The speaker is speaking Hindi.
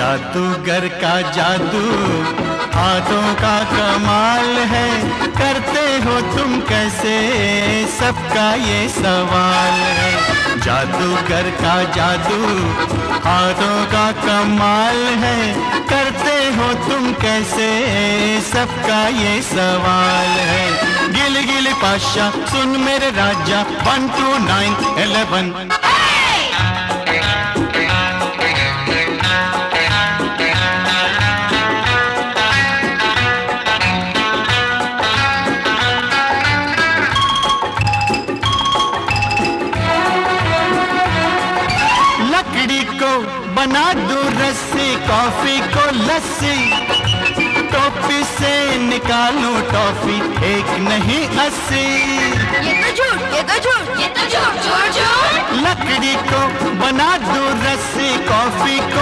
जादूगर का जादू हाथों का कमाल है, करते हो तुम कैसे सबका ये सवाल है। जादूगर का जादू हाथों का कमाल है, करते हो तुम कैसे सबका ये सवाल है। गिल गिल पाशा सुन मेरे राजा 1 2 9 11। लकड़ी को बना दूं रस्सी, कॉफी को लस्सी, टोपी से निकालूं टॉफी, एक नहीं 80। ये तो झूठ, ये तो झूठ, ये तो झूठ, झूठ झूठ। लकड़ी को बना दूं रस्सी, कॉफी को